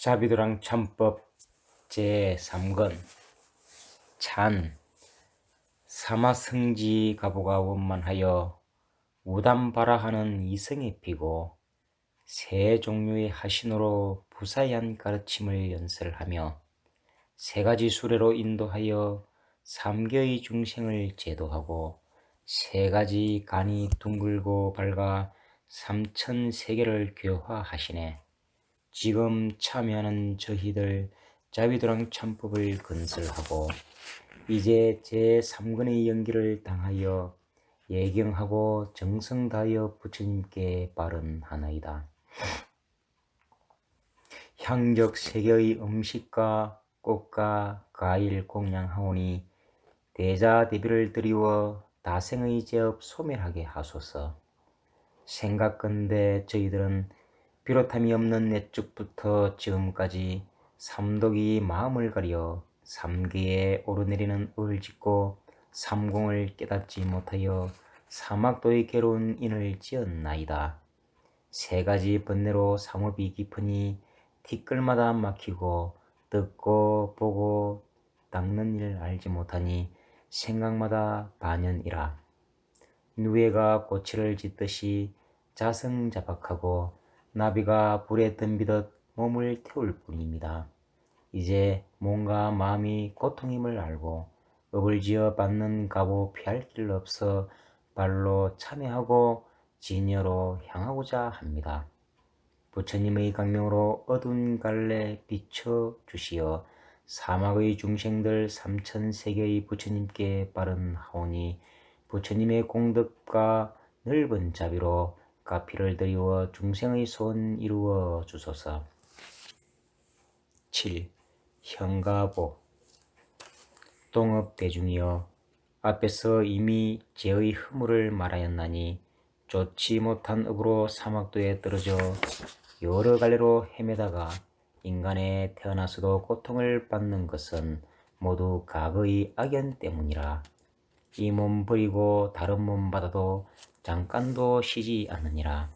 자비도랑 참법 제3권 찬 사마성지 가보가 원만하여 우담바라하는 이성에 피고 세 종류의 하신으로 부사한 가르침을 연설하며 세 가지 수레로 인도하여 삼계의 중생을 제도하고 세 가지 간이 둥글고 밝아 삼천세계를 교화하시네. 지금 참여하는 저희들 자비도랑 참법을 건설하고 이제 제3권의 연기를 당하여 예경하고 정성 다하여 부처님께 발언하나이다. 향적 세계의 음식과 꽃과 과일 공양하오니 대자대비를 드리워 다생의 제업 소멸하게 하소서. 생각건대 저희들은 비롯함이 없는 옛적부터 지금까지 삼독이 마음을 가려 삼계에 오르내리는 을을 짓고 삼공을 깨닫지 못하여 사막도의 괴로운 인을 지었나이다. 세 가지 번뇌로 삼업이 깊으니 티끌마다 막히고 듣고 보고 닦는 일을 알지 못하니 생각마다 반연이라. 누에가 고치를 짓듯이 자성자박하고 나비가 불에 덤비듯 몸을 태울 뿐입니다. 이제 몸과 마음이 고통임을 알고 업을 지어 받는 가보 피할 길 없어 발로 참회하고 진여로 향하고자 합니다. 부처님의 강명으로 어두운 갈래 비춰 주시어 사막의 중생들 삼천세계의 부처님께 발언하오니 부처님의 공덕과 넓은 자비로 가피를 드리워 중생의 소원 이루어 주소서. 7. 현가보 동업대중이여, 앞에서 이미 죄의 허물을 말하였나니 좋지 못한 업으로 사막도에 떨어져 여러 갈래로 헤매다가 인간에 태어나서도 고통을 받는 것은 모두 과거의 악연 때문이라. 이 몸 버리고 다른 몸 받아도 잠깐도 쉬지 않느니라.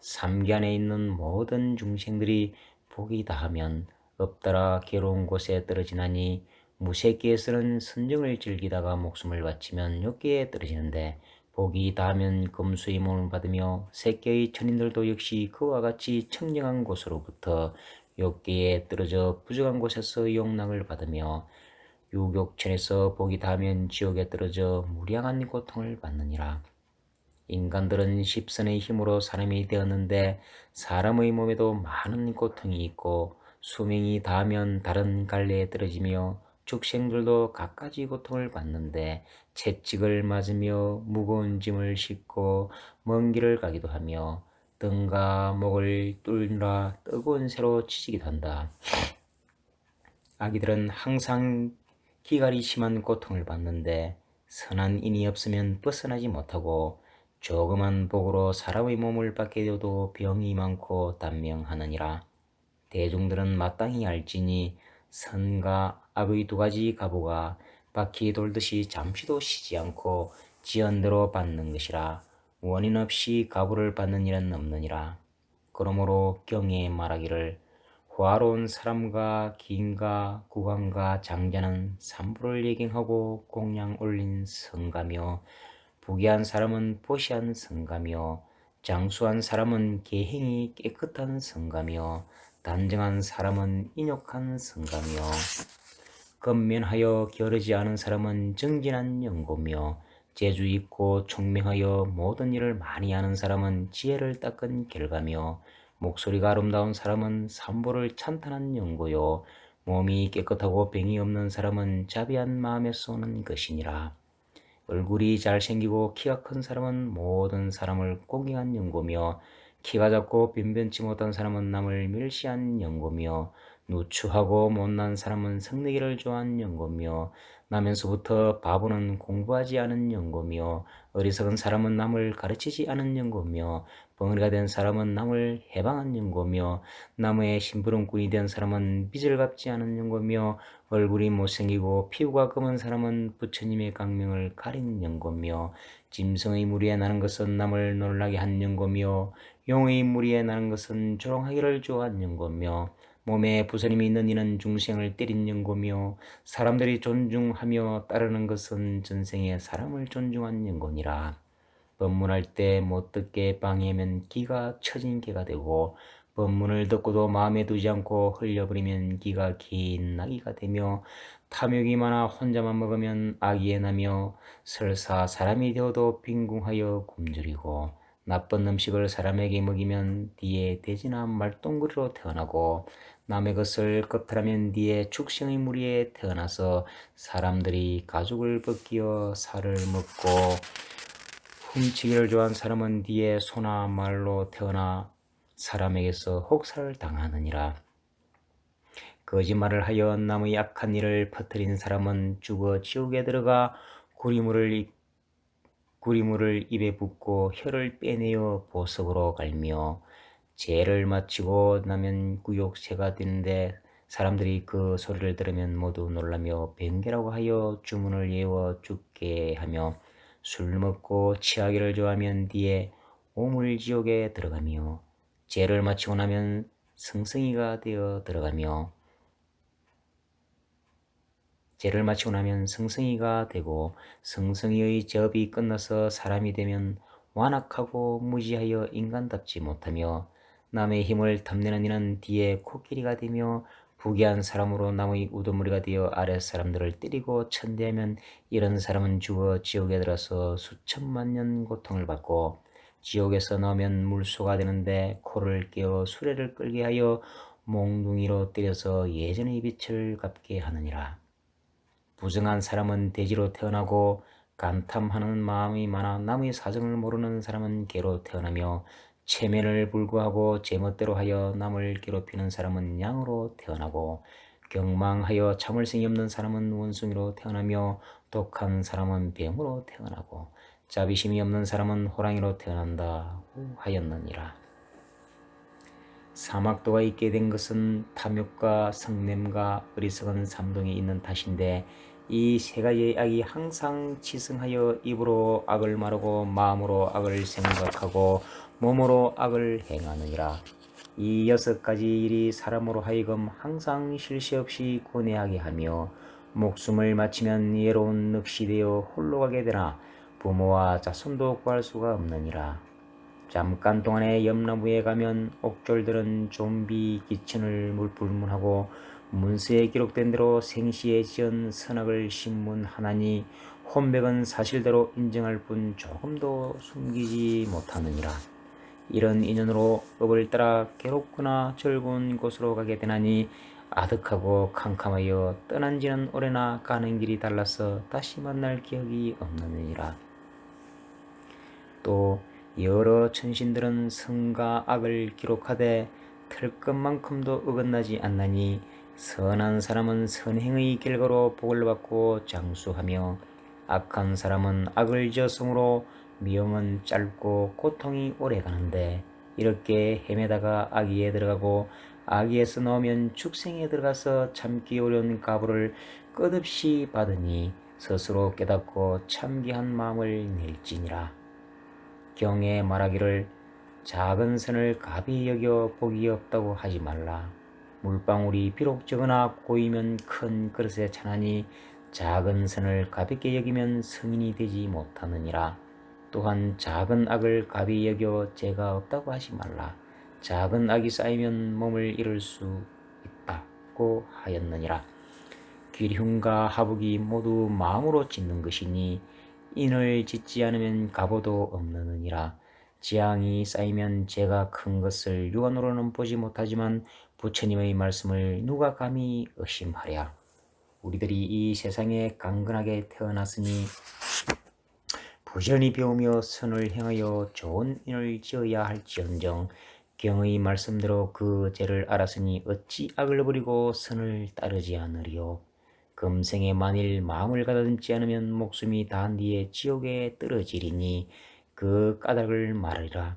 삼계 안에 있는 모든 중생들이 복이 다하면 업따라 괴로운 곳에 떨어지나니 무색계에서는 선정을 즐기다가 목숨을 바치면 욕계에 떨어지는데 복이 다하면 금수의 몸을 받으며 색계의 천인들도 역시 그와 같이 청정한 곳으로부터 욕계에 떨어져 부정한 곳에서 욕락을 받으며 유욕천에서 복이 다하면 지옥에 떨어져 무량한 고통을 받느니라. 인간들은 십선의 힘으로 사람이 되었는데 사람의 몸에도 많은 고통이 있고 수명이 다하면 다른 갈래에 떨어지며 축생들도 갖가지 고통을 받는데 채찍을 맞으며 무거운 짐을 싣고 먼 길을 가기도 하며 등과 목을 뚫느라 뜨거운 새로 치지기도 한다. 아기들은 항상 기갈이 심한 고통을 받는데 선한 인이 없으면 벗어나지 못하고 조그만 복으로 사람의 몸을 받게 되어도 병이 많고 단명하느니라. 대중들은 마땅히 알지니 선과 악의 두 가지 가보가 바퀴 돌듯이 잠시도 쉬지 않고 지연대로 받는 것이라. 원인 없이 가보를 받는 일은 없느니라. 그러므로 경에 말하기를 화로운 사람과 기인과 국왕과 장자는 삼부를 예경하고 공양 올린 성가며 부귀한 사람은 보시한 성가며 장수한 사람은 계행이 깨끗한 성가며 단정한 사람은 인욕한 성가며 건면하여 겨르지 않은 사람은 정진한 연고며 재주 있고 총명하여 모든 일을 많이 하는 사람은 지혜를 닦은 결과며 목소리가 아름다운 사람은 삼보를 찬탄한 연고요 몸이 깨끗하고 병이 없는 사람은 자비한 마음에서 오는 것이니라. 얼굴이 잘생기고 키가 큰 사람은 모든 사람을 공경한 연고며 키가 작고 변변치 못한 사람은 남을 멸시한 연고며 누추하고 못난 사람은 성내기를 좋아하는 연고며 나면서부터 바보는 공부하지 않은 연고며 어리석은 사람은 남을 가르치지 않은 연고며 벙어리가 된 사람은 남을 해방한 연고며 나무에 심부름꾼이 된 사람은 빚을 갚지 않은 연고며 얼굴이 못생기고 피부가 검은 사람은 부처님의 강명을 가린 연고며 짐승의 무리에 나는 것은 남을 놀라게 한 연고며 용의 무리에 나는 것은 조롱하기를 좋아한 연고며 몸에 부서림이 있는 이는 중생을 때린 연고며 사람들이 존중하며 따르는 것은 전생에 사람을 존중한 연고니라. 법문할 때 못 듣게 방해하면 기가 처진 개가 되고 법문을 듣고도 마음에 두지 않고 흘려버리면 기가 긴 나귀가 되며 탐욕이 많아 혼자만 먹으면 악이 나며 설사 사람이 되어도 빈궁하여 굶주리고 나쁜 음식을 사람에게 먹이면 뒤에 돼지나 말똥구리로 태어나고 남의 것을 겁탈하면 뒤에 축생의 무리에 태어나서 사람들이 가죽을 벗기어 살을 먹고 훔치기를 좋아하는 사람은 뒤에 소나 말로 태어나 사람에게서 혹사를 당하느니라. 거짓말을 하여 남의 악한 일을 퍼뜨린 사람은 죽어 지옥에 들어가 구리물을 입에 붓고 혀를 빼내어 보석으로 갈며 죄를 마치고 나면 구욕새가 되는데 사람들이 그 소리를 들으면 모두 놀라며 변개라고 하여 주문을 외워 죽게 하며 술 먹고 취하기를 좋아하면 뒤에 오물지옥에 들어가며 죄를 마치고 나면 성성이가 되어 들어가며 죄를 마치고 나면 성성이가 되고 성성이의 제업이 끝나서 사람이 되면 완악하고 무지하여 인간답지 못하며 남의 힘을 탐내는 이는 뒤에 코끼리가 되며 부귀한 사람으로 남의 우두머리가 되어 아랫 사람들을 때리고 천대하면 이런 사람은 죽어 지옥에 들어서 수천만 년 고통을 받고 지옥에서 나오면 물소가 되는데 코를 깨어 수레를 끌게 하여 몽둥이로 때려서 예전의 빛을 갚게 하느니라. 부정한 사람은 돼지로 태어나고 간탐하는 마음이 많아 남의 사정을 모르는 사람은 개로 태어나며 체면을 불구하고 제멋대로 하여 남을 괴롭히는 사람은 양으로 태어나고 경망하여 참을성이 없는 사람은 원숭이로 태어나며 독한 사람은 병으로 태어나고 자비심이 없는 사람은 호랑이로 태어난다 하였느니라. 사막도가 있게 된 것은 탐욕과 성냄과 어리석은 삼동이 있는 탓인데 이 세 가지의 악이 항상 치승하여 입으로 악을 말하고 마음으로 악을 생각하고 몸으로 악을 행하느니라. 이 6가지 일이 사람으로 하여금 항상 쉴 새 없이 고뇌하게 하며 목숨을 마치면 예로운 넋이 되어 홀로 가게 되나 부모와 자손도 구할 수가 없느니라. 잠깐 동안에 염나무에 가면 옥졸들은 좀비 기천을 불문하고 문서에 기록된 대로 생시에 지은 선악을 신문하나니 혼백은 사실대로 인정할 뿐 조금도 숨기지 못하느니라. 이런 인연으로 업을 따라 괴롭거나 즐거운 곳으로 가게 되나니 아득하고 캄캄하여 떠난 지는 오래나 가는 길이 달라서 다시 만날 기억이 없느니라. 또 여러 천신들은 선과 악을 기록하되 틀 것만큼도 어긋나지 않나니 선한 사람은 선행의 결과로 복을 받고 장수하며 악한 사람은 악을 지었으므로 미움은 짧고 고통이 오래 가는데 이렇게 헤매다가 악의에 들어가고 악의에서 나오면 축생에 들어가서 참기 어려운 가부를 끝없이 받으니 스스로 깨닫고 참기한 마음을 낼지니라. 경에 말하기를 작은 선을 가비 여겨 복이 없다고 하지 말라. 물방울이 비록 적으나 고이면 큰 그릇에 차나니 작은 선을 가볍게 여기면 성인이 되지 못하느니라. 또한 작은 악을 가비 여겨 죄가 없다고 하지 말라. 작은 악이 쌓이면 몸을 잃을 수 있다고 하였느니라. 귀흉과 하북이 모두 마음으로 짓는 것이니 인을 짓지 않으면 갑오도 없느니라. 지향이 쌓이면 죄가 큰 것을 육안으로는 보지 못하지만 부처님의 말씀을 누가 감히 의심하랴. 우리들이 이 세상에 강건하게 태어났으니 부지런히 배우며 선을 행하여 좋은 인을 지어야 할지언정 경의 말씀대로 그 죄를 알았으니 어찌 악을 버리고 선을 따르지 않으리요. 금생에 만일 마음을 가다듬지 않으면 목숨이 다한 뒤에 지옥에 떨어지리니 그 까닭을 말하리라.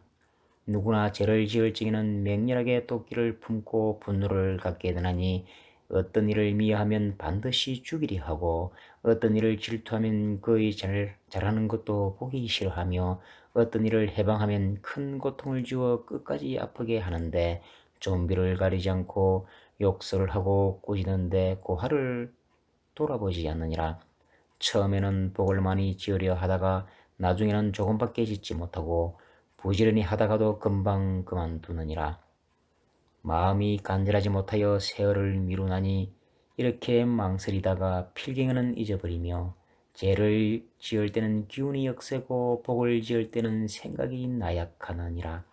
누구나 죄를 지을 적에는 맹렬하게 도끼를 품고 분노를 갖게 되나니 어떤 일을 미워하면 반드시 죽이리 하고 어떤 일을 질투하면 그의 잘하는 것도 보기 싫어하며 어떤 일을 해방하면 큰 고통을 주어 끝까지 아프게 하는데 좀비를 가리지 않고 욕설을 하고 꾸짖는데 고하를 돌아보지 않느니라. 처음에는 복을 많이 지으려 하다가 나중에는 조금밖에 짓지 못하고 부지런히 하다가도 금방 그만두느니라. 마음이 간절하지 못하여 세월을 미루나니 이렇게 망설이다가 필경은 잊어버리며 죄를 지을 때는 기운이 역세고 복을 지을 때는 생각이 나약하느니라.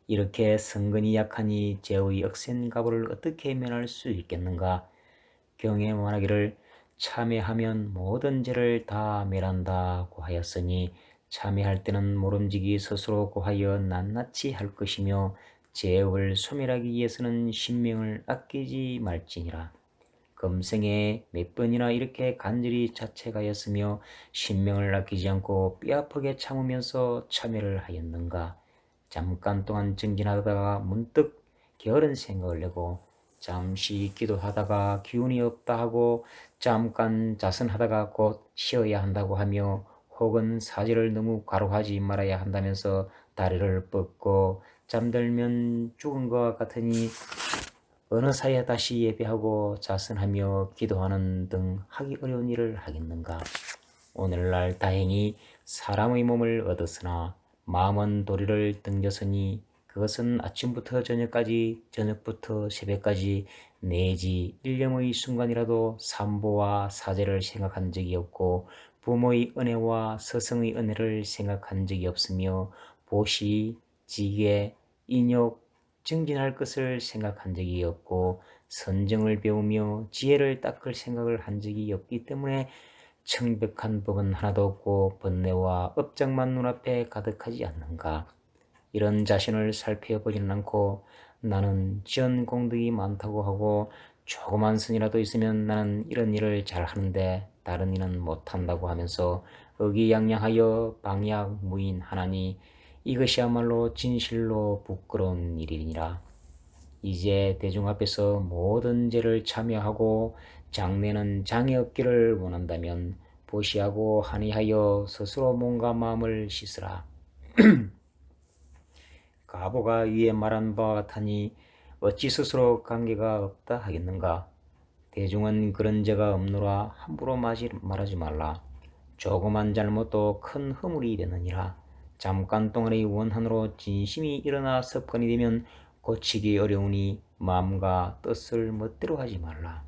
이렇게 성근이 약하니 죄의 억센 가부를 어떻게 면할 수 있겠는가? 경에 말하기를 참회하면 모든 죄를 다 멸한다고 하였으니 참회할 때는 모름지기 스스로 고하여 낱낱이 할 것이며 죄업을 소멸하기 위해서는 신명을 아끼지 말지니라. 금생에 몇 번이나 이렇게 간절히 자책하였으며 신명을 아끼지 않고 뼈아프게 참으면서 참회를 하였는가? 잠깐 동안 정진하다가 문득 게으른 생각을 내고 잠시 기도하다가 기운이 없다 하고 잠깐 자선하다가 곧 쉬어야 한다고 하며 혹은 사지를 너무 과로하지 말아야 한다면서 다리를 뻗고 잠들면 죽은 것 같으니 어느 사이에 다시 예배하고 자선하며 기도하는 등 하기 어려운 일을 하겠는가? 오늘날 다행히 사람의 몸을 얻었으나 마음은 도리를 등졌으니 그것은 아침부터 저녁까지 저녁부터 새벽까지 내지 일념의 순간이라도 삼보와 사제를 생각한 적이 없고 부모의 은혜와 스승의 은혜를 생각한 적이 없으며 보시, 지혜, 인욕, 증진할 것을 생각한 적이 없고 선정을 배우며 지혜를 닦을 생각을 한 적이 없기 때문에 청백한 법은 하나도 없고 번뇌와 업장만 눈앞에 가득하지 않는가. 이런 자신을 살펴보지는 않고 나는 지은 공덕이 많다고 하고 조그만 선이라도 있으면 나는 이런 일을 잘하는데 다른 일은 못한다고 하면서 의기양양하여 방약무인하나니 이것이야말로 진실로 부끄러운 일이니라. 이제 대중 앞에서 모든 죄를 참여하고 장래는 장애 없기를 원한다면 보시하고 한의하여 스스로 몸과 마음을 씻으라. 가보가 위에 말한 바와 같으니 어찌 스스로 관계가 없다 하겠는가? 대중은 그런 죄가 없노라 함부로 말하지 말라. 조그만 잘못도 큰 허물이 되느니라. 잠깐 동안의 원한으로 진심이 일어나 습관이 되면 고치기 어려우니 마음과 뜻을 멋대로 하지 말라.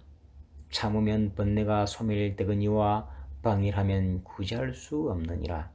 참으면 번뇌가 소멸되거니와 방일하면 구제할 수 없느니라.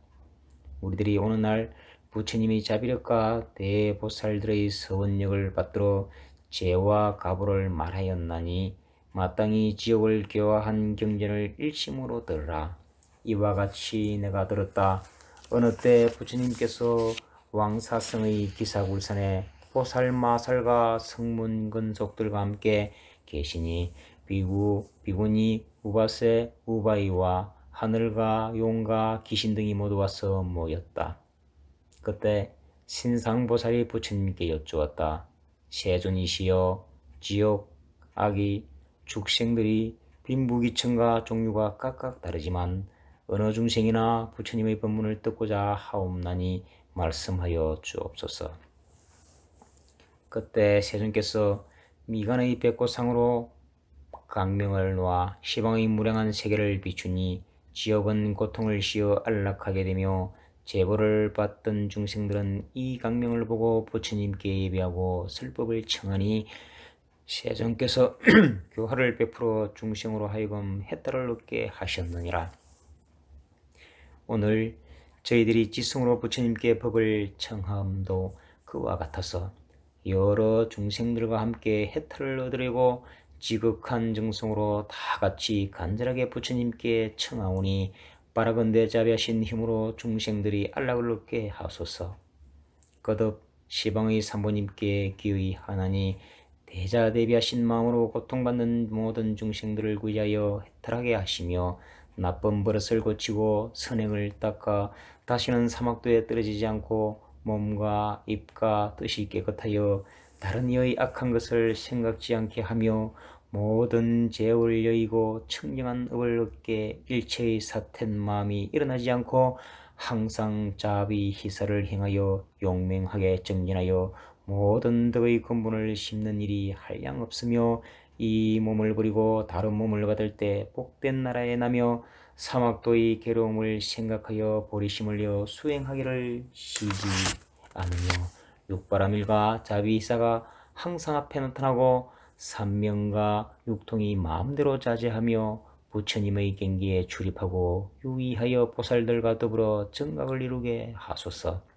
우리들이 오늘날 부처님의 자비력과 대보살들의 서원력을 받들어 죄와 가부를 말하였나니 마땅히 지옥을 교화한 경전을 일심으로 들으라. 이와 같이 내가 들었다. 어느 때 부처님께서 왕사성의 기사굴산에 보살마살과 성문근속들과 함께 계시니 비구니 우바세 우바이와 하늘과 용과 귀신 등이 모두 와서 모였다. 그때 신상보살이 부처님께 여쭈었다. 세존이시여, 지옥, 악이, 축생들이 빈부귀천과 종류가 각각 다르지만 어느 중생이나 부처님의 법문을 듣고자 하옵나니 말씀하여 주옵소서. 그때 세존께서 미간의 백고상으로 강명을 놓아 시방의 무량한 세계를 비추니 지옥은 고통을 씌어 안락하게 되며 제보를 받던 중생들은 이 강명을 보고 부처님께 예배하고 설법을 청하니 세존께서 교화를 베풀어 중생으로 하여금 해탈을 얻게 하셨느니라. 오늘 저희들이 지성으로 부처님께 법을 청함도 그와 같아서 여러 중생들과 함께 해탈을 얻으려고 지극한 정성으로 다 같이 간절하게 부처님께 청하오니 바라건대 자비하신 힘으로 중생들이 안락을 얻게 하소서. 거듭 시방의 산보님께 기의하나니 대자대비하신 마음으로 고통받는 모든 중생들을 구하여 해탈하게 하시며 나쁜 버릇을 고치고 선행을 닦아 다시는 사막도에 떨어지지 않고 몸과 입과 뜻이 깨끗하여 다른 이의 악한 것을 생각지 않게 하며 모든 죄를 여의고 청정한 업을 얻게 일체의 사텐 마음이 일어나지 않고 항상 자비 희사를 행하여 용맹하게 정진하여 모든 덕의 근본을 심는 일이 한량 없으며 이 몸을 버리고 다른 몸을 받을 때 복된 나라에 나며 사막도의 괴로움을 생각하여 보리심을 려 수행하기를 쉬지 않으며 육바라밀과 자비이사가 항상 앞에 나타나고 삼명과 육통이 마음대로 자제하며 부처님의 경기에 출입하고 유의하여 보살들과 더불어 정각을 이루게 하소서.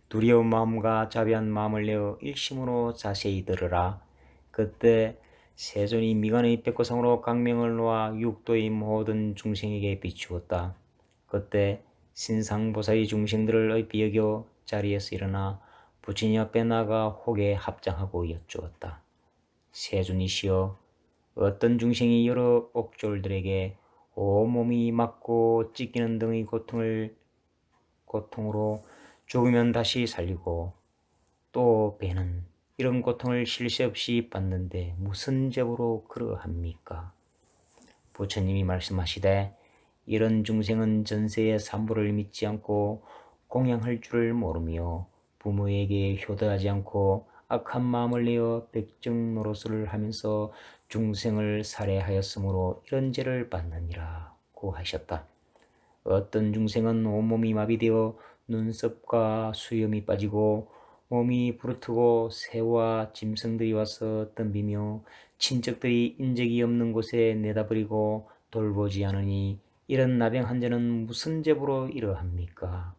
두려운 마음과 자비한 마음을 내어 일심으로 자세히 들으라. 그때 세존이 미간의 백고상으로 강명을 놓아 육도의 모든 중생에게 비추었다. 그때 신상보살이 중생들을 의비 여겨 자리에서 일어나 부처님 앞에 나가 혹에 합장하고 여쭈었다. 세존이시여, 어떤 중생이 여러 옥졸들에게 온몸이 맞고 찢기는 등의 고통으로 죽으면 다시 살리고 또 배는 이런 고통을 쉴 새 없이 받는데 무슨 죄로 그러합니까? 부처님이 말씀하시되 이런 중생은 전세의 산보를 믿지 않고 공양할 줄을 모르며 부모에게 효도하지 않고 악한 마음을 내어 백정 노릇을 하면서 중생을 살해하였으므로 이런 죄를 받느니라고 하셨다. 어떤 중생은 온몸이 마비되어 눈썹과 수염이 빠지고 몸이 부르트고 새와 짐승들이 와서 덤비며 친척들이 인적이 없는 곳에 내다버리고 돌보지 않으니 이런 나병한 자는 무슨 죄로 이러합니까?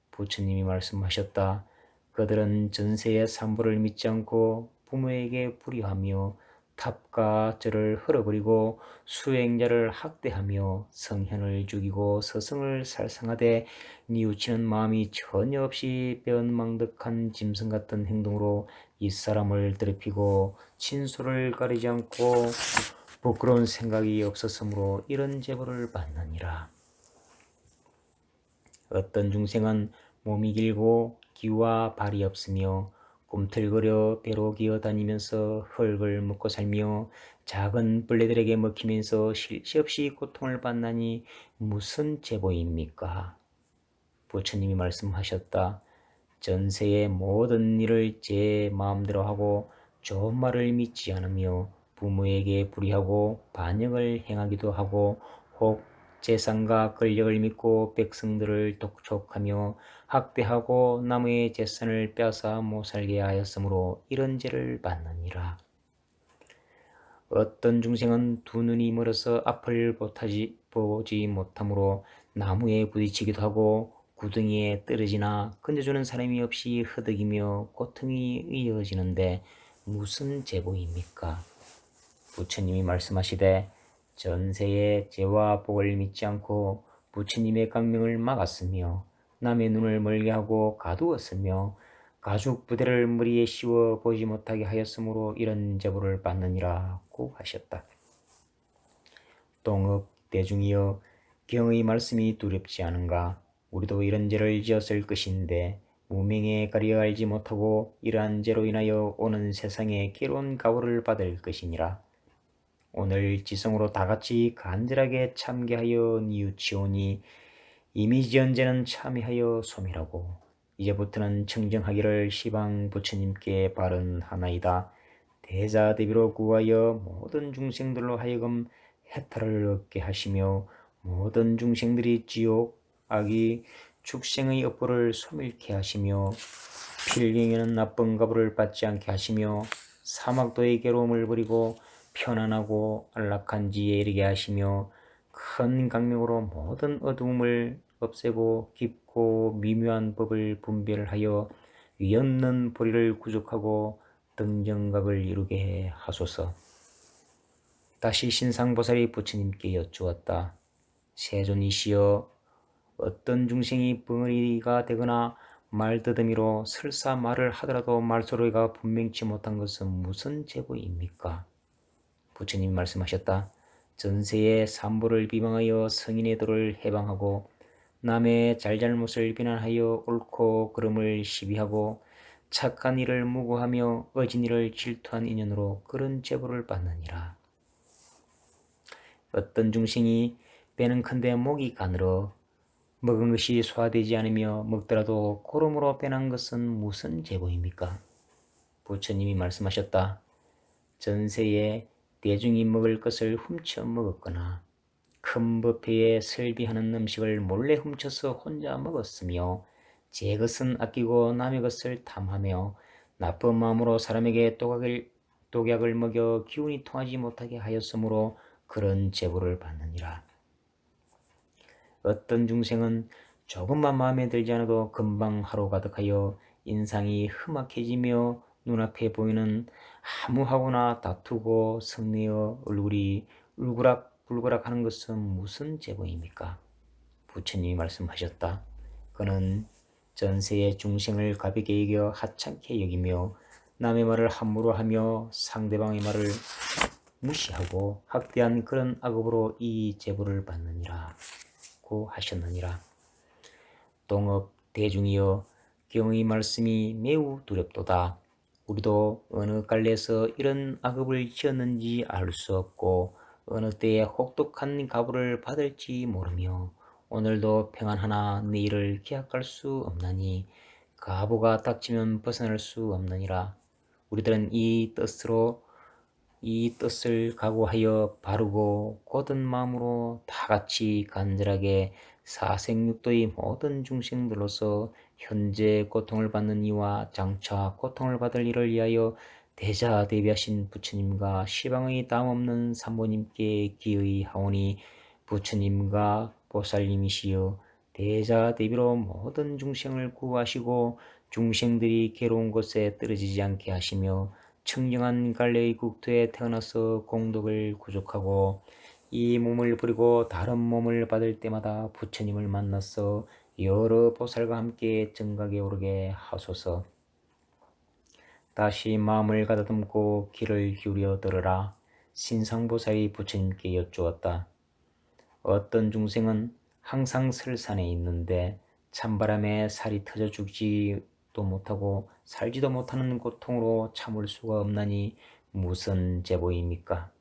부처님이 말씀하셨다. 그들은 전세의 산보를 믿지 않고 부모에게 불의하며 탑과 절을 헐어버리고 수행자를 학대하며 성현을 죽이고 서성을 살상하되 뉘우치는 마음이 전혀 없이 배은망덕한 짐승 같은 행동으로 이사람을 더럽히고 친소를 가리지 않고 부끄러운 생각이 없었으므로 이런 제보를 받느니라. 어떤 중생은 몸이 길고 기와 발이 없으며 꿈틀거려 배로 기어다니면서 흙을 먹고 살며 작은 벌레들에게 먹히면서 쉴 새 없이 고통을 받나니 무슨 제보입니까? 부처님이 말씀하셨다. 전세의 모든 일을 제 마음대로 하고 좋은 말을 믿지 않으며 부모에게 불의하고 반역을 행하기도 하고 혹 재산과 권력을 믿고 백성들을 독촉하며 학대하고 남의 재산을 빼앗아 못살게 하였으므로 이런 죄를 받느니라. 어떤 중생은 두 눈이 멀어서 앞을 보지 못하므로 나무에 부딪히기도 하고 구덩이에 떨어지나 건져주는 사람이 없이 허덕이며 고통이 이어지는데 무슨 제보입니까? 부처님이 말씀하시되 전세의 죄와 복을 믿지 않고 부처님의 강명을 막았으며 남의 눈을 멀게 하고 가두었으며 가죽 부대를 머리에 씌워 보지 못하게 하였으므로 이런 제보를 받느니라고 하셨다. 동업 대중이여, 경의 말씀이 두렵지 않은가? 우리도 이런 죄를 지었을 것인데 무명에 가려 알지 못하고 이러한 죄로 인하여 오는 세상에 괴로운 가호를 받을 것이니라. 오늘 지성으로 다같이 간절하게 참게하여 뉘우치오니 이미 지은 죄는 참회하여 소멸하고 이제부터는 청정하기를 시방 부처님께 바른하나이다. 대자대비로 구하여 모든 중생들로 하여금 해탈을 얻게 하시며 모든 중생들이 지옥, 악이, 축생의 업보를 소멸케 하시며 필경에는 나쁜 가보를 받지 않게 하시며 사막도의 괴로움을 버리고 편안하고 안락한 지에 이르게 하시며 큰 강명으로 모든 어두움을 없애고 깊고 미묘한 법을 분별하여 위없는 보리를 구족하고 등정각을 이루게 하소서. 다시 신상보살이 부처님께 여쭈었다. 세존이시여, 어떤 중생이 벙어리가 되거나 말더듬이로 설사 말을 하더라도 말소리가 분명치 못한 것은 무슨 제보입니까? 부처님이 말씀하셨다. 전세의 산보를 비방하여 성인의 도를 해방하고 남의 잘잘못을 비난하여 옳고 그름을 시비하고 착한 일을 무고하며 어진 일을 질투한 인연으로 그런 제보를 받느니라. 어떤 중생이 배는 큰데 목이 가늘어 먹은 것이 소화되지 않으며 먹더라도 고름으로 변한 것은 무슨 제보입니까? 부처님이 말씀하셨다. 전세에 대중이 먹을 것을 훔쳐 먹었거나 큰 뷔페에 설비하는 음식을 몰래 훔쳐서 혼자 먹었으며 제 것은 아끼고 남의 것을 탐하며 나쁜 마음으로 사람에게 독약을 먹여 기운이 통하지 못하게 하였으므로 그런 제보를 받느니라. 어떤 중생은 조금만 마음에 들지 않아도 금방 하루 가득하여 인상이 험악해지며 눈앞에 보이는 하무하거나 다투고 성내어 얼굴이 울그락불그락 하는 것은 무슨 제보입니까? 부처님이 말씀하셨다. 그는 전세의 중생을 가볍게 여겨 하찮게 여기며 남의 말을 함부로 하며 상대방의 말을 무시하고 학대한 그런 악업으로 이 제보를 받느니라 고 하셨느니라. 동업 대중이여, 경의 말씀이 매우 두렵도다. 우리도 어느 갈래에서 이런 악업을 지었는지 알 수 없고 어느 때에 혹독한 가부를 받을지 모르며 오늘도 평안하나 내일을 기약할 수 없나니 가부가 닥치면 벗어날 수 없느니라. 우리들은 이 뜻을 각오하여 바르고 곧은 마음으로 다같이 간절하게 사생육도의 모든 중생들로서 현재 고통을 받는 이와 장차 고통을 받을 이를 위하여 대자대비하신 부처님과 시방의 다음없는 산모님께 기의하오니 부처님과 보살님이시여 대자대비로 모든 중생을 구하시고 중생들이 괴로운 곳에 떨어지지 않게 하시며 청정한 갈래의 국토에 태어나서 공덕을 구족하고 이 몸을 버리고 다른 몸을 받을 때마다 부처님을 만나서 여러 보살과 함께 정각에 오르게 하소서. 다시 마음을 가다듬고 귀를 기울여 들으라. 신상보살이 부처님께 여쭈었다. 어떤 중생은 항상 설산에 있는데 찬바람에 살이 터져 죽지도 못하고 살지도 못하는 고통으로 참을 수가 없나니 무슨 제보입니까?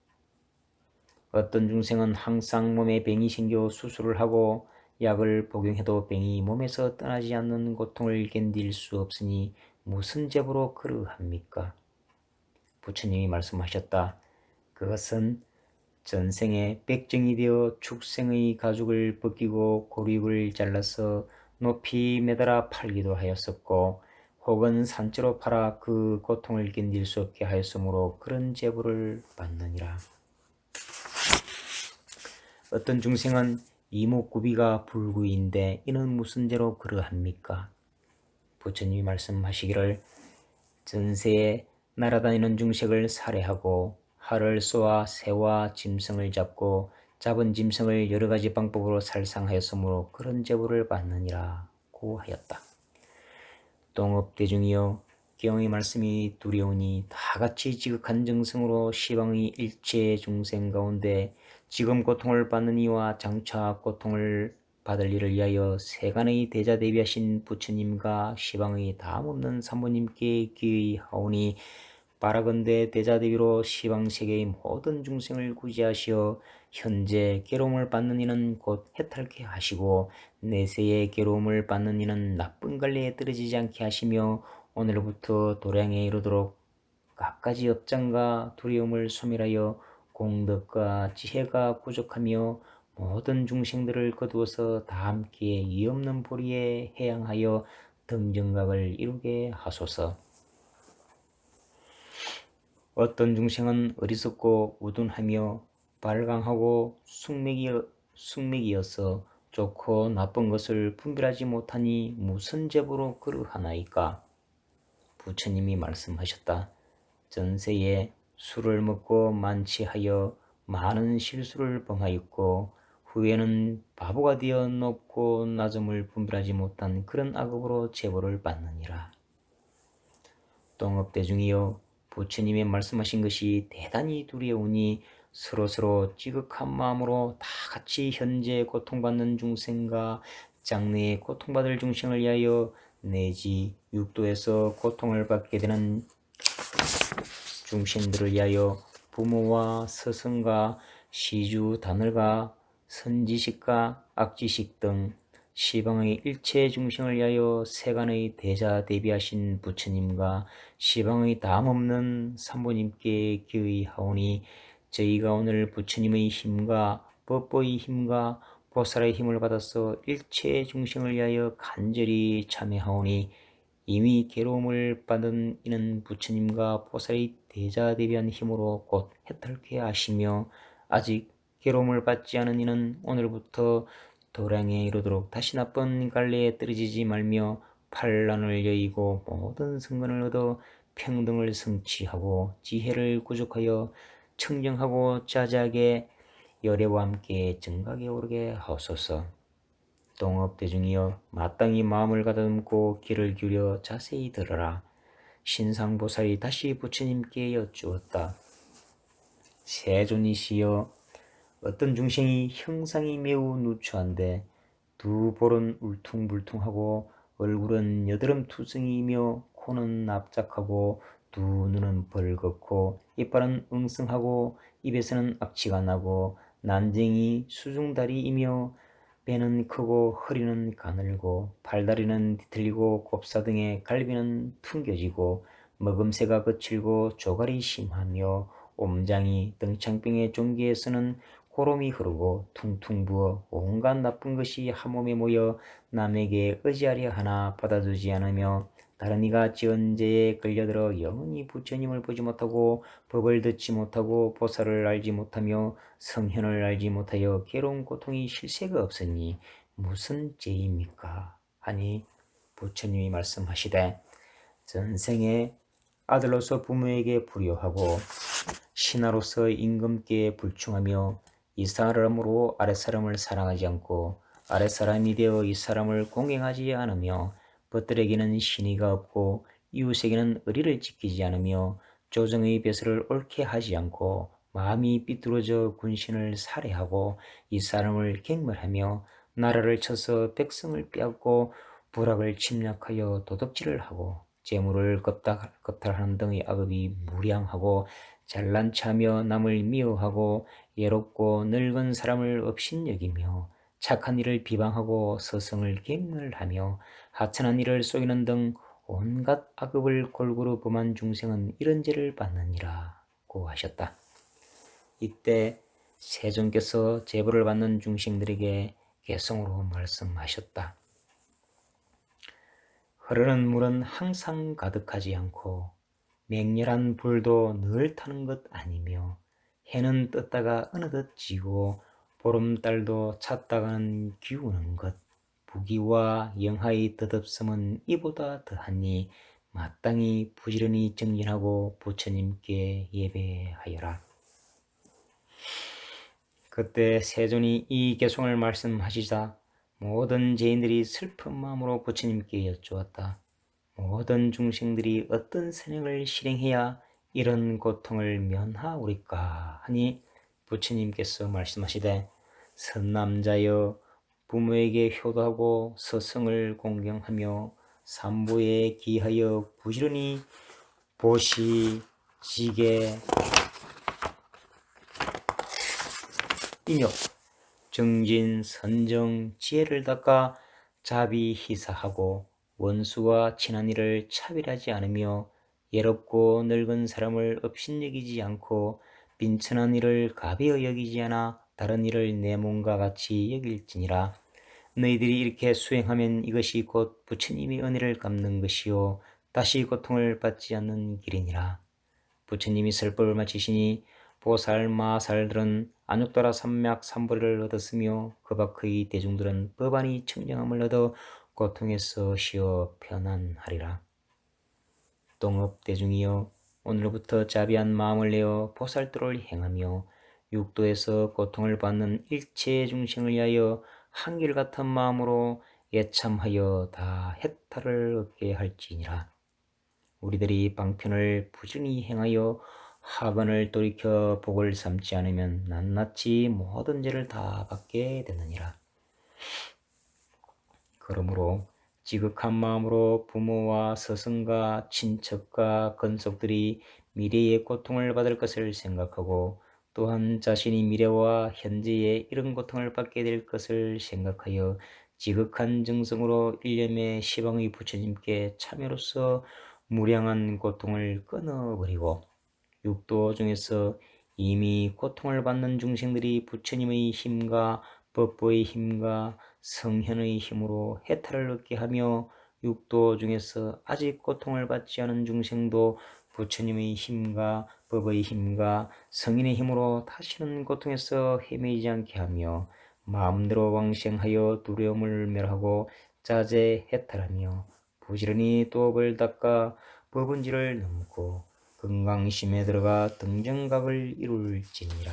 어떤 중생은 항상 몸에 병이 생겨 수술을 하고 약을 복용해도 병이 몸에서 떠나지 않는 고통을 견딜 수 없으니 무슨 제보로 그러합니까? 부처님이 말씀하셨다. 그것은 전생에 백정이 되어 축생의 가죽을 벗기고 고리육을 잘라서 높이 매달아 팔기도 하였었고 혹은 산채로 팔아 그 고통을 견딜 수 없게 하였으므로 그런 제보를 받느니라. 어떤 중생은 이목구비가 불구인데 이는 무슨 죄로 그러합니까? 부처님이 말씀하시기를 전세에 날아다니는 중생을 살해하고 활을 쏘아 새와 짐승을 잡고 잡은 짐승을 여러 가지 방법으로 살상하였으므로 그런 제보를 받느니라 고 하였다. 동업대중이여, 경의 말씀이 두려우니 다같이 지극한 정성으로 시방의 일체 중생 가운데 지금 고통을 받는 이와 장차 고통을 받을 일을 위하여 세간의 대자대비하신 부처님과 시방의 다음없는 산모님께 기의하오니 바라건대 대자대비로 시방세계의 모든 중생을 구제하시어 현재 괴로움을 받는 이는 곧 해탈케 하시고 내세의 괴로움을 받는 이는 나쁜 관리에 떨어지지 않게 하시며 오늘부터 도량에 이르도록 갖가지 업장과 두려움을 소멸하여 공덕과 지혜가 부족하며 모든 중생들을 거두어서 다 함께 이없는 보리에 해양하여 등정각을 이루게 하소서. 어떤 중생은 어리석고 우둔하며 발광하고 숙맥이어서 좋고 나쁜 것을 분별하지 못하니 무슨 제보로 그러하나이까? 부처님이 말씀하셨다. 전세에 술을 먹고 만취하여 많은 실수를 범하였고 후에는 바보가 되어 높고 낮음을 분별하지 못한 그런 악업으로 제보를 받느니라. 동업대중이여, 부처님의 말씀하신 것이 대단히 두려우니 서로서로 지극한 마음으로 다같이 현재 고통받는 중생과 장래에 고통받을 중생을 위하여 내지 육도에서 고통을 받게 되는 중생들을 위하여 부모와 스승과 시주 단을과 선지식과 악지식 등 시방의 일체 중생을 위하여 세간의 대자 대비하신 부처님과 시방의 담없는 산부님께 기의하오니 저희가 오늘 부처님의 힘과 법보의 힘과 보살의 힘을 받아서 일체 중생을 위하여 간절히 참회하오니 이미 괴로움을 받은 이는 부처님과 보살의 대자대비한 힘으로 곧 해탈케 하시며 아직 괴로움을 받지 않은 이는 오늘부터 도량에 이르도록 다시 나쁜 갈래에 떨어지지 말며 판란을 여의고 모든 성근을 얻어 평등을 성취하고 지혜를 구족하여 청정하고 자제하게 열애와 함께 정각에 오르게 하옵소서. 동업대중이여 마땅히 마음을 가다듬고 귀를 기울여 자세히 들으라. 신상보살이 다시 부처님께 여쭈었다. 세존이시여 어떤 중생이 형상이 매우 누추한데 두 볼은 울퉁불퉁하고 얼굴은 여드름투성이며 코는 납작하고 두 눈은 벌겋고 이빨은 엉성하고 입에서는 악취가 나고 난쟁이 수중다리이며 배는 크고 허리는 가늘고 팔다리는 뒤틀리고 곱사등에 갈비는 퉁겨지고 먹음새가 거칠고 조갈이 심하며 옴장이 등창병의 종기에서는 고름이 흐르고 퉁퉁 부어 온갖 나쁜 것이 한 몸에 모여 남에게 의지하려 하나 받아주지 않으며 다른 이가 지은 죄에 걸려들어 영원히 부처님을 보지 못하고 법을 듣지 못하고 보살을 알지 못하며 성현을 알지 못하여 괴로운 고통이 쉴 새가 없으니 무슨 죄입니까? 하니 부처님이 말씀하시되 전생에 아들로서 부모에게 불효하고 신하로서 임금께 불충하며 이 사람으로 아랫사람을 사랑하지 않고 아랫사람이 되어 이 사람을 공경하지 않으며 벗들에게는 신의가 없고 이웃에게는 의리를 지키지 않으며 조정의 배설을 옳게 하지 않고 마음이 삐뚤어져 군신을 살해하고 이 사람을 경멸하며 나라를 쳐서 백성을 빼앗고 부락을 침략하여 도둑질을 하고 재물을 겁탈하는 등의 악업이 무량하고 잘난 체하며 남을 미워하고 예롭고 늙은 사람을 업신여기며 착한 일을 비방하고 서성을 경멸하며 하찮은 일을 속이는 등 온갖 악업을 골고루 범한 중생은 이런 죄를 받느니라고 하셨다. 이때 세존께서 제보를 받는 중생들에게 개성으로 말씀하셨다. 흐르는 물은 항상 가득하지 않고 맹렬한 불도 늘 타는 것 아니며 해는 떴다가 어느덧 지고 보름달도 찼다가는 기우는 것 부귀와 영하의 덧없음은 이보다 더하니 마땅히 부지런히 정진하고 부처님께 예배하여라. 그때 세존이 이 개송을 말씀하시자 모든 죄인들이 슬픈 마음으로 부처님께 여쭈었다. 모든 중생들이 어떤 선행을 실행해야 이런 고통을 면하오리까 하니 부처님께서 말씀하시되 선남자여 부모에게 효도하고 서성을 공경하며 산부에 기하여 부지런히 보시, 지게, 인욕, 정진, 선정, 지혜를 닦아 자비 희사하고 원수와 친한 이를 차별하지 않으며 예롭고 늙은 사람을 업신여기지 않고 빈천한 이를 가벼워 여기지 않아 다른 이를 내 몸과 같이 여길지니라. 너희들이 이렇게 수행하면 이것이 곧 부처님의 은혜를 갚는 것이요 다시 고통을 받지 않는 길이니라. 부처님이 설법을 마치시니 보살 마살들은 안욕도라 삼맥 삼보리를 얻었으며 그 밖의 대중들은 법안이 청정함을 얻어 고통에서 쉬어 편안하리라. 동업대중이여 오늘부터 자비한 마음을 내어 보살도를 행하며 육도에서 고통을 받는 일체 중생을 위하여 한결같은 마음으로 예참하여 다 해탈을 얻게 할지니라. 우리들이 방편을 부지런히 행하여 하건을 돌이켜 복을 삼지 않으면 낱낱이 모든 죄를 다 받게 되느니라. 그러므로 지극한 마음으로 부모와 스승과 친척과 건속들이 미래의 고통을 받을 것을 생각하고 또한 자신이 미래와 현재에 이런 고통을 받게 될 것을 생각하여 지극한 정성으로 일념의 시방의 부처님께 참여로서 무량한 고통을 끊어버리고 육도 중에서 이미 고통을 받는 중생들이 부처님의 힘과 법보의 힘과 성현의 힘으로 해탈을 얻게 하며 육도 중에서 아직 고통을 받지 않은 중생도 부처님의 힘과 법의 힘과 성인의 힘으로 다시는 고통에서 헤매지 않게 하며 마음대로 왕생하여 두려움을 멸하고 자제 해탈하며 부지런히 도업을 닦아 법은지를 넘고 건강심에 들어가 등정각을 이룰지니라.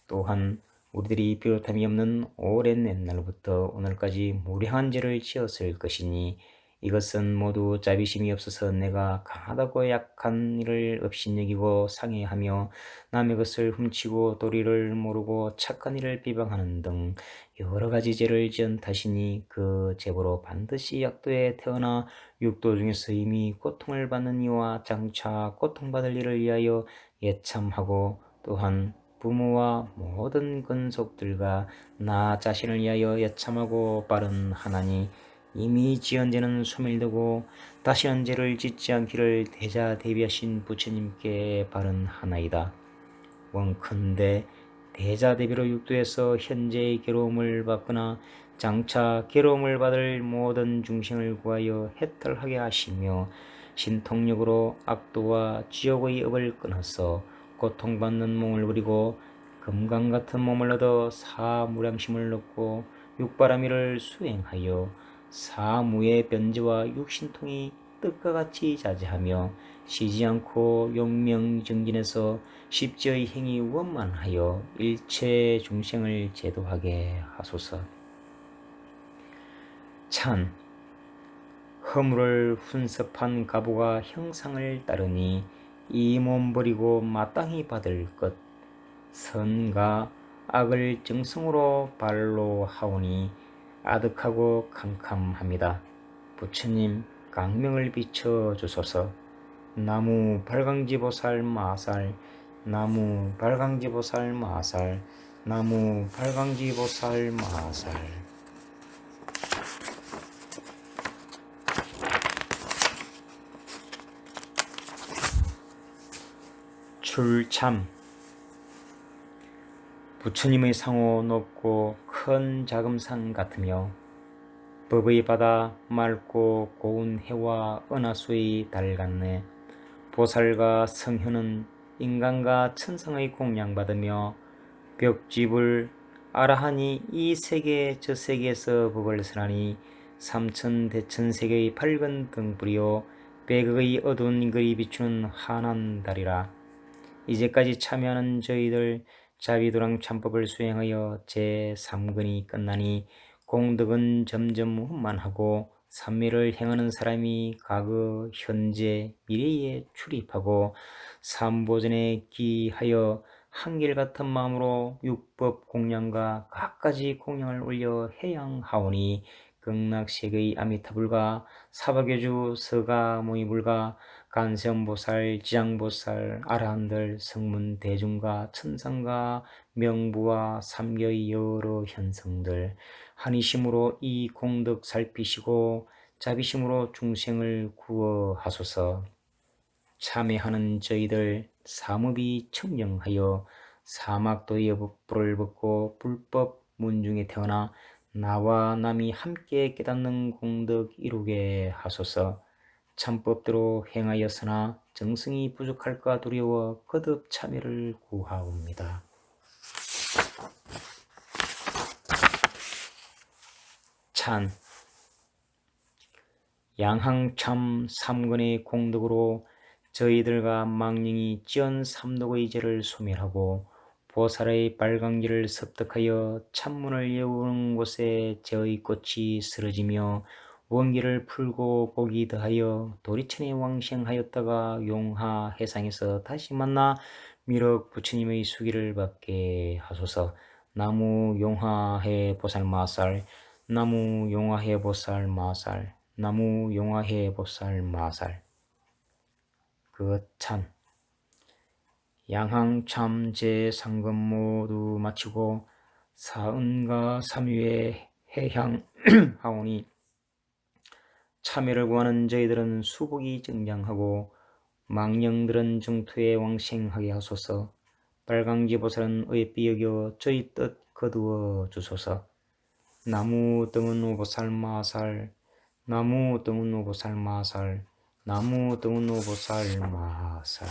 또한 우리들이 비롯함이 없는 오랜 옛날부터 오늘까지 무량한 죄를 지었을 것이니 이것은 모두 자비심이 없어서 내가 강하다고 약한 일을 업신여기고 상해하며 남의 것을 훔치고 도리를 모르고 착한 일을 비방하는 등 여러 가지 죄를 지은 탓이니 그 죄보로 반드시 약도에 태어나 육도 중에서 이미 고통을 받는 이와 장차 고통받을 일을 위하여 예참하고 또한 부모와 모든 근속들과 나 자신을 위하여 예참하고 바른 하나니 이미 지은 죄는 소멸되고 다시는 죄를 짓지 않기를 대자 대비하신 부처님께 바른 하나이다. 원컨대 대자 대비로 육도에서 현재의 괴로움을 받거나 장차 괴로움을 받을 모든 중생을 구하여 해탈하게 하시며 신통력으로 악도와 지옥의 업을 끊어서 고통받는 몸을 버리고 금강 같은 몸을 얻어 사무량심을 얻고 육바라밀을 수행하여 사무의 변제와 육신통이 뜻과 같이 자제하며 쉬지 않고 용명정진해서 십지의 행위 원만하여 일체 중생을 제도하게 하소서. 찬 허물을 훈섭한 가부가 형상을 따르니 이 몸 버리고 마땅히 받을 것 선과 악을 정성으로 발로 하오니 아득하고 캄캄합니다. 부처님 강명을 비춰 주소서. 나무 발광지보살 마살 나무 발광지보살 마살 나무 발광지보살 마살. 출참 부처님의 상호 높고 큰 자금산 같으며 법의 바다 맑고 고운 해와 은하수의 달 같네. 보살과 성현은 인간과 천상의 공양받으며 벽집을 아라하니 이 세계 저 세계에서 법을 설하니 삼천대천세계의 밝은 등불이요 백의 어두운 글이 비추는 환한 달이라. 이제까지 참여하는 저희들 자비도랑 참법을 수행하여 제3근이 끝나니 공덕은 점점 훈만하고 삼미를 행하는 사람이 과거, 현재, 미래에 출입하고 삼보전에 기하여 한결같은 마음으로 육법 공양과 각가지 공양을 올려 해양하오니 극락세계의 아미타불과 사바교주 서가모니불과 간세음보살, 지장보살, 아라한들, 성문 대중과 천상과 명부와 삼교의 여러 현성들 한이심으로 이 공덕 살피시고 자비심으로 중생을 구원하소서. 참회하는 저희들 사무비 청정하여 사막도의 불을 벗고 불법 문중에 태어나 나와 남이 함께 깨닫는 공덕 이루게 하소서. 참법대로 행하였으나 정성이 부족할까 두려워 거듭 참여를 구하옵니다. 찬 양항참 삼근의 공덕으로 저희들과 망령이 지은 삼독의 죄를 소멸하고 보살의 빨강기를 습득하여 참문을 여우는 곳에 제의 꽃이 쓰러지며 원기를 풀고 복이 더하여 도리천에 왕생하였다가 용하 해상에서 다시 만나 미륵 부처님의 수기를 받게 하소서. 나무 용화해 보살 마살 나무 용화해 보살 마살 나무 용화해 보살 마살. 그찬 양항참 제3금 모두 마치고 사은과 삼위의 해향 하오니 참여를 구하는 저희들은 수복이 증장하고 망령들은 정토에 왕생하게 하소서. 빨강지보살은 의비 여겨 저희 뜻 거두어 주소서. 나무 등은 오보살 마살, 나무 등은 오보살 마살, 나무 등은 오보살 마살.